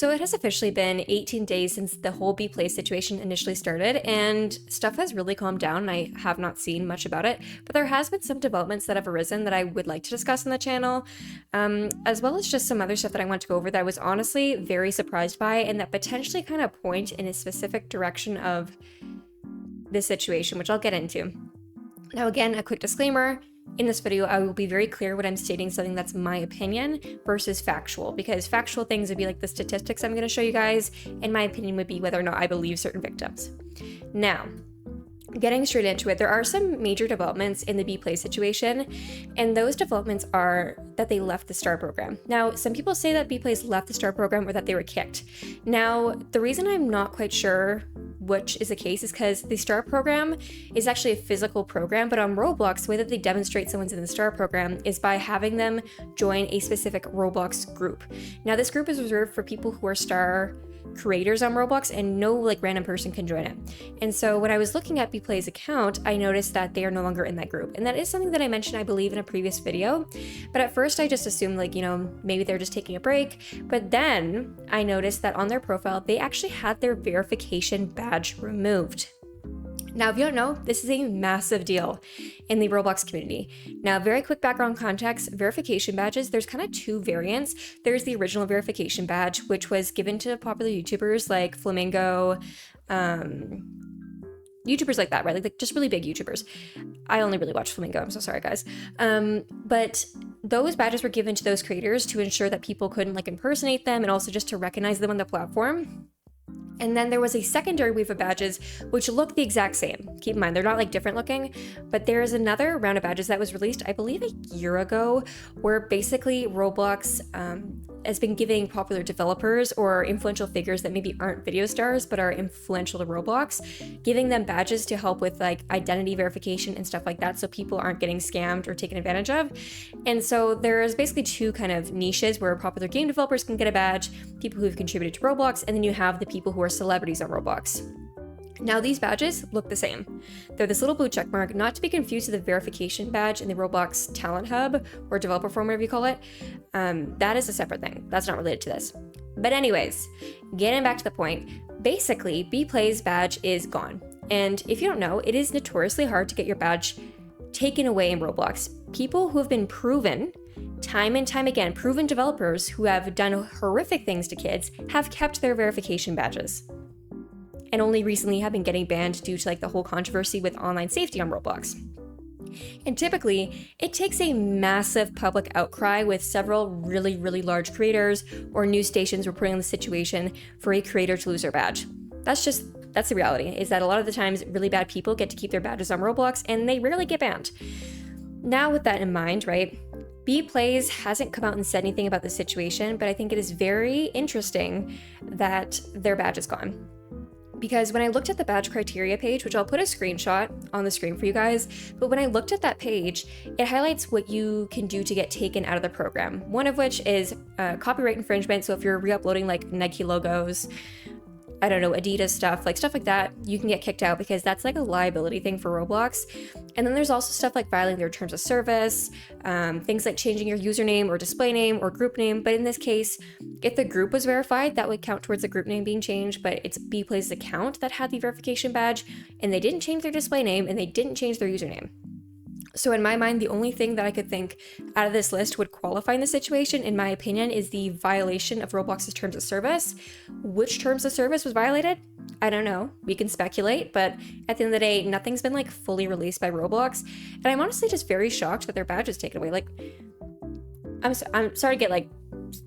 So it has officially been 18 days since the whole BeaPlays situation initially started, and stuff has really calmed down, and I have not seen much about it, but there has been some developments that have arisen that I would like to discuss on the channel, as well as just some other stuff that I want to go over that I was honestly very surprised by, and that potentially kind of point in a specific direction of this situation, which I'll get into. Now again, a quick disclaimer. In this video, I will be very clear when I'm stating something that's my opinion versus factual, because factual things would be like the statistics I'm going to show you guys, and my opinion would be whether or not I believe certain victims. Now, getting straight into it, there are some major developments in the BeaPlays situation, and those developments are that they left the STAR program. Now, some people say that BeaPlays left the STAR program or that they were kicked. Now, the reason I'm not quite sure which is the case is because the STAR program is actually a physical program, but on Roblox, the way that they demonstrate someone's in the STAR program is by having them join a specific Roblox group. Now, this group is reserved for people who are STAR creators on Roblox, and no random person can join it. And so when I was looking at BeaPlays' account, I noticed that they are no longer in that group. And that is something that I mentioned, I believe, in a previous video. But at first I just assumed maybe they're just taking a break. But then I noticed that on their profile, they actually had their verification badge removed. Now, if you don't know, this is a massive deal in the Roblox community. Now, very quick background context, verification badges, there's kind of two variants. There's the original verification badge, which was given to popular YouTubers like Flamingo, YouTubers like that, right? Like just really big YouTubers. I only really watch Flamingo, I'm so sorry, guys. But those badges were given to those creators to ensure that people couldn't impersonate them, and also just to recognize them on the platform. And then there was a secondary wave of badges which look the exact same. Keep in mind, they're not different looking, but there is another round of badges that was released, I believe, a year ago, where basically Roblox has been giving popular developers or influential figures that maybe aren't video stars but are influential to Roblox, giving them badges to help with identity verification and stuff like that, so people aren't getting scammed or taken advantage of. And so there's basically two kind of niches where popular game developers can get a badge, people who've contributed to Roblox, and then you have the people who are celebrities on Roblox. Now, these badges look the same. They're this little blue check mark, not to be confused with the verification badge in the Roblox Talent Hub or Developer Forum, whatever you call it. That is a separate thing. That's not related to this. But anyways, getting back to the point, basically, BeaPlays' badge is gone. And if you don't know, it is notoriously hard to get your badge taken away in Roblox. People who have been proven time and time again, proven developers who have done horrific things to kids have kept their verification badges, and only recently have been getting banned due to the whole controversy with online safety on Roblox. And typically, it takes a massive public outcry with several really, really large creators or news stations reporting on the situation for a creator to lose their badge. That's the reality, is that a lot of the times really bad people get to keep their badges on Roblox and they rarely get banned. Now, with that in mind, right, BeaPlays hasn't come out and said anything about the situation, but I think it is very interesting that their badge is gone. Because when I looked at the badge criteria page, which I'll put a screenshot on the screen for you guys, but when I looked at that page, it highlights what you can do to get taken out of the program. One of which is copyright infringement. So if you're re-uploading Nike logos, I don't know, Adidas stuff like that, you can get kicked out because that's a liability thing for Roblox. And then there's also stuff like violating their terms of service, things like changing your username or display name or group name. But in this case, if the group was verified, that would count towards the group name being changed, but it's BeaPlays' account that had the verification badge, and they didn't change their display name and they didn't change their username. So in my mind, the only thing that I could think out of this list would qualify in the situation, in my opinion, is the violation of Roblox's terms of service. Which terms of service was violated? I don't know. We can speculate, but at the end of the day, nothing's been fully released by Roblox. And I'm honestly just very shocked that their badge is taken away. I'm sorry to get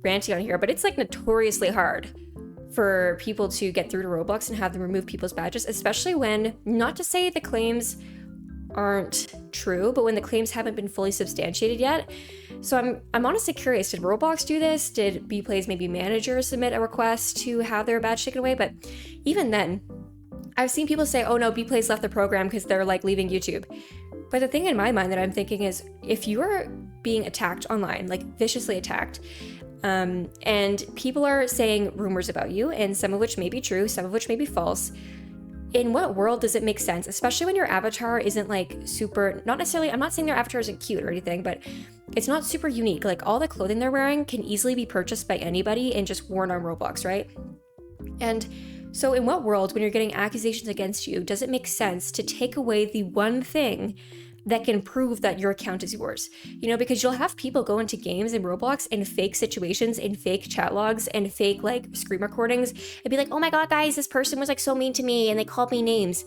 ranty on here, but it's notoriously hard for people to get through to Roblox and have them remove people's badges, especially when, not to say the claims aren't true, but when the claims haven't been fully substantiated yet. So I'm honestly curious, did Roblox do this? Did BeaPlays maybe manager submit a request to have their badge taken away? But even then, I've seen people say, oh no, BeaPlays left the program because they're leaving YouTube. But the thing in my mind that I'm thinking is, if you are being attacked online, viciously attacked, and people are saying rumors about you, and some of which may be true, some of which may be false, in what world does it make sense, especially when your avatar isn't like super, not necessarily, I'm not saying their avatar isn't cute or anything, but it's not super unique. Like all the clothing they're wearing can easily be purchased by anybody and just worn on Roblox, right? And so in what world, when you're getting accusations against you, does it make sense to take away the one thing that can prove that your account is yours? You know, because you'll have people go into games in Roblox in fake situations, in fake chat logs, and fake like screen recordings, and be like, oh my god, guys, this person was like so mean to me and they called me names.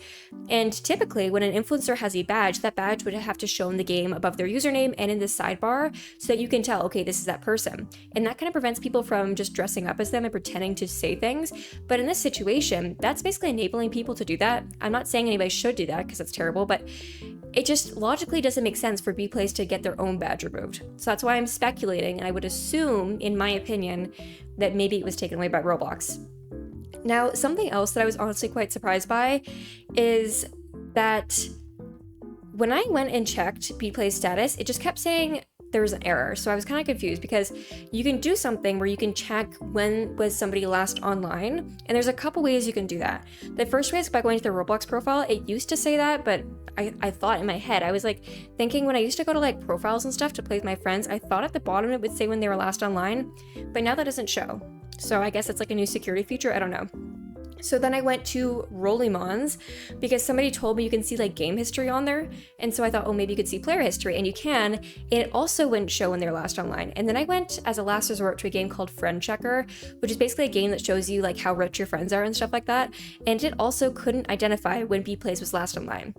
And typically when an influencer has a badge, that badge would have to show in the game above their username and in the sidebar so that you can tell, okay, this is that person. And that kind of prevents people from just dressing up as them and pretending to say things. But in this situation, that's basically enabling people to do that. I'm not saying anybody should do that because that's terrible, but it just logically doesn't make sense for BeaPlays to get their own badge removed. So that's why I'm speculating, and I would assume, in my opinion, that maybe it was taken away by Roblox. Now, something else that I was honestly quite surprised by is that when I went and checked BeaPlays status, it just kept saying there was an error. So I was kind of confused because you can do something where you can check when was somebody last online, and there's a couple ways you can do that. The first way is by going to their Roblox profile. It used to say that, but I thought in my head, I was like thinking when I used to go to like profiles and stuff to play with my friends, I thought at the bottom it would say when they were last online, but now that doesn't show. So I guess it's like a new security feature, I don't know. So then I went to Rollimons because somebody told me you can see like game history on there. And so I thought, oh, maybe you could see player history, and you can. And it also wouldn't show when they're last online. And then I went as a last resort to a game called Friend Checker, which is basically a game that shows you like how rich your friends are and stuff like that. And it also couldn't identify when BeaPlays was last online.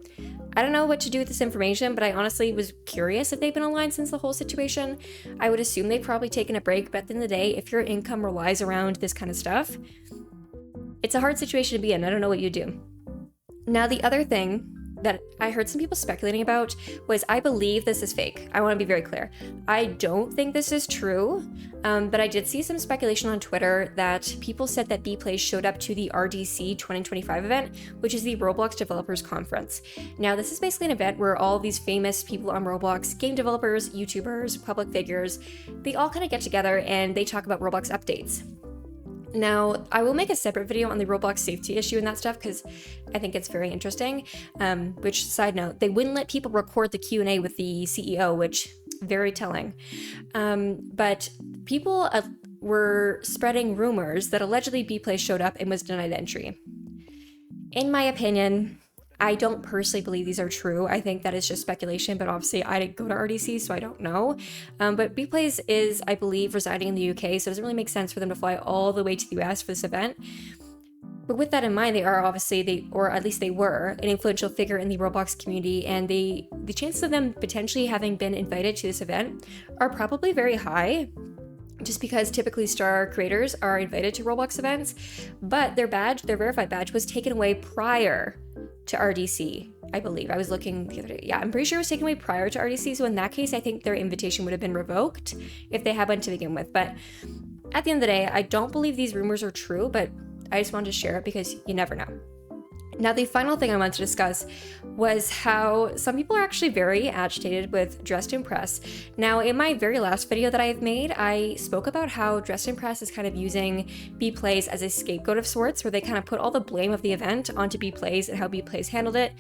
I don't know what to do with this information, but I honestly was curious if they've been online since the whole situation. I would assume they've probably taken a break, but at the end of the day, if your income relies around this kind of stuff, it's a hard situation to be in. I don't know what you do. Now, the other thing that I heard some people speculating about was, I believe this is fake. I want to be very clear. I don't think this is true, but I did see some speculation on Twitter that people said that BeaPlays showed up to the RDC 2025 event, which is the Roblox Developers Conference. Now, this is basically an event where all these famous people on Roblox, game developers, YouTubers, public figures, they all kind of get together and they talk about Roblox updates. Now, I will make a separate video on the Roblox safety issue and that stuff because I think it's very interesting. Which, side note, they wouldn't let people record the Q&A with the CEO, which very telling. But people were spreading rumors that allegedly BeaPlays showed up and was denied entry. In my opinion, I don't personally believe these are true. I think that is just speculation, but obviously I didn't go to RDC, so I don't know. But BeaPlays is, I believe, residing in the UK, so it doesn't really make sense for them to fly all the way to the US for this event. But with that in mind, they are obviously, or at least they were, an influential figure in the Roblox community, and the chances of them potentially having been invited to this event are probably very high, just because typically star creators are invited to Roblox events, but their badge, their verified badge, was taken away prior to RDC, I believe. I was looking the other day. Yeah, I'm pretty sure it was taken away prior to RDC, so in that case, I think their invitation would have been revoked if they had one to begin with. But at the end of the day, I don't believe these rumors are true, but I just wanted to share it because you never know. Now, the final thing I wanted to discuss was how some people are actually very agitated with Dress to Impress. Now, in my very last video that I've made, I spoke about how Dress to Impress is kind of using BeaPlays as a scapegoat of sorts, where they kind of put all the blame of the event onto BeaPlays and how BeaPlays handled it.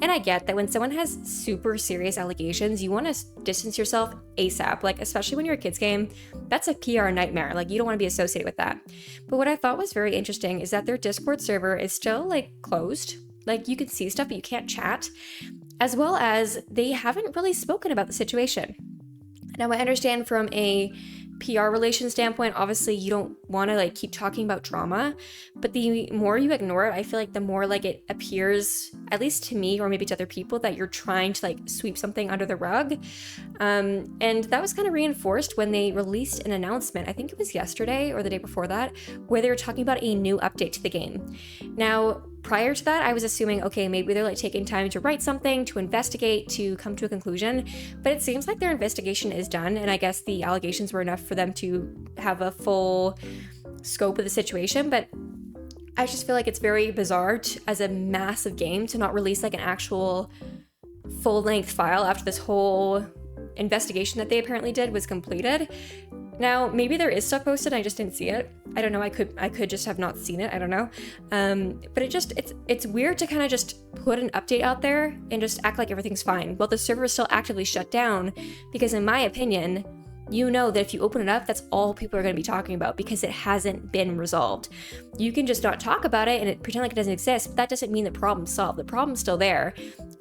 And I get that when someone has super serious allegations, you want to distance yourself ASAP, like especially when you're a kids game, that's a PR nightmare. Like, you don't want to be associated with that. But what I thought was very interesting is that their Discord server is still like closed. Like, you can see stuff, but you can't chat, as well as they haven't really spoken about the situation. Now, I understand from a PR relations standpoint, obviously you don't want to like keep talking about drama, but the more you ignore it, I feel like the more like it appears, at least to me or maybe to other people, that you're trying to like sweep something under the rug. And that was kind of reinforced when they released an announcement, I think it was yesterday or the day before that, where they were talking about a new update to the game. Now, prior to that, I was assuming, okay, maybe they're like taking time to write something, to investigate, to come to a conclusion, but it seems like their investigation is done, and I guess the allegations were enough for them to have a full scope of the situation. But I just feel like it's very bizarre as a massive game to not release like an actual full-length file after this whole investigation that they apparently did was completed. Now, maybe there is stuff posted, I just didn't see it. I don't know, I could just have not seen it, I don't know. But it's weird to kind of just put an update out there and just act like everything's fine while the server is still actively shut down, because in my opinion, you know that if you open it up, that's all people are going to be talking about because it hasn't been resolved. You can just not talk about it and pretend like it doesn't exist, but that doesn't mean the problem's solved. The problem's still there.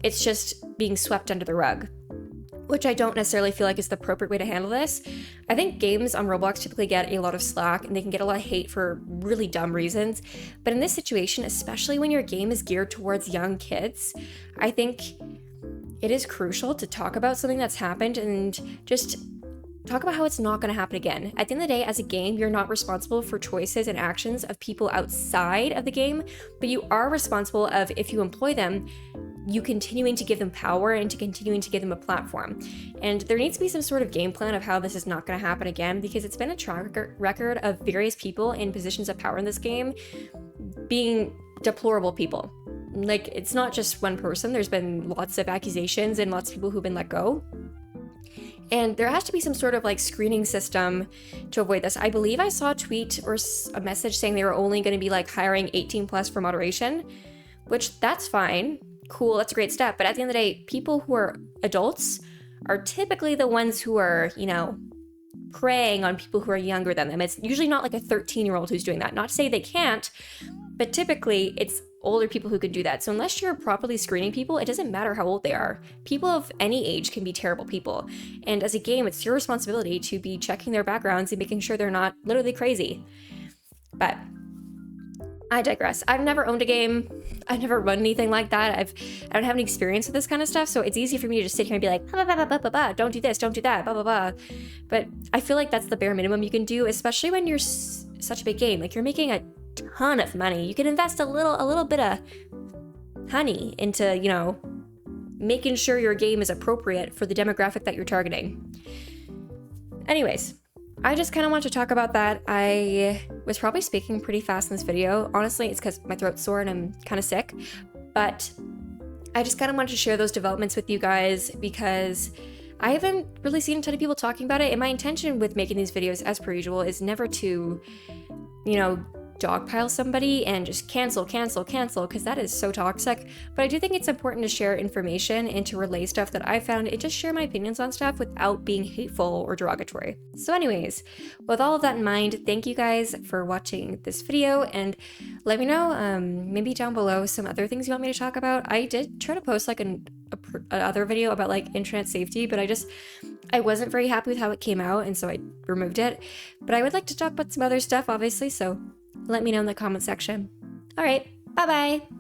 It's just being swept under the rug, which I don't necessarily feel like is the appropriate way to handle this. I think games on Roblox typically get a lot of slack and they can get a lot of hate for really dumb reasons. But in this situation, especially when your game is geared towards young kids, I think it is crucial to talk about something that's happened and just talk about how it's not going to happen again. At the end of the day, as a game, you're not responsible for choices and actions of people outside of the game, but you are responsible of, if you employ them, you continuing to give them power and to continuing to give them a platform. And there needs to be some sort of game plan of how this is not going to happen again, because it's been a track record of various people in positions of power in this game being deplorable people. Like, it's not just one person. There's been lots of accusations and lots of people who've been let go. And there has to be some sort of like screening system to avoid this. I believe I saw a tweet or a message saying they were only going to be like hiring 18 plus for moderation, which that's fine. Cool, that's a great step. But at the end of the day, people who are adults are typically the ones who are, you know, preying on people who are younger than them. It's usually not like a 13-year-old who's doing that. Not to say they can't, but typically it's older people who could do that. So unless you're properly screening people, it doesn't matter how old they are. People of any age can be terrible people. And as a game, it's your responsibility to be checking their backgrounds and making sure they're not literally crazy. But I digress. I've never owned a game. I've never run anything like that. I don't have any experience with this kind of stuff, so it's easy for me to just sit here and be like, bah, bah, bah, bah, bah, bah, don't do this, don't do that, blah, blah, blah. But I feel like that's the bare minimum you can do, especially when you're such a big game. Like, you're making a ton of money. You can invest a little bit of honey into, you know, making sure your game is appropriate for the demographic that you're targeting. Anyways, I just kind of want to talk about that. I was probably speaking pretty fast in this video. Honestly, it's because my throat's sore and I'm kind of sick. But I just kind of wanted to share those developments with you guys because I haven't really seen a ton of people talking about it. And my intention with making these videos, as per usual, is never to, you know, dogpile somebody and just cancel, because that is so toxic. But I do think it's important to share information and to relay stuff that I found and just share my opinions on stuff without being hateful or derogatory. So anyways, with all of that in mind, thank you guys for watching this video, and let me know maybe down below some other things you want me to talk about. I did try to post like another video about like internet safety, but I wasn't very happy with how it came out, and so I removed it. But I would like to talk about some other stuff, obviously, so let me know in the comment section. All right, bye-bye.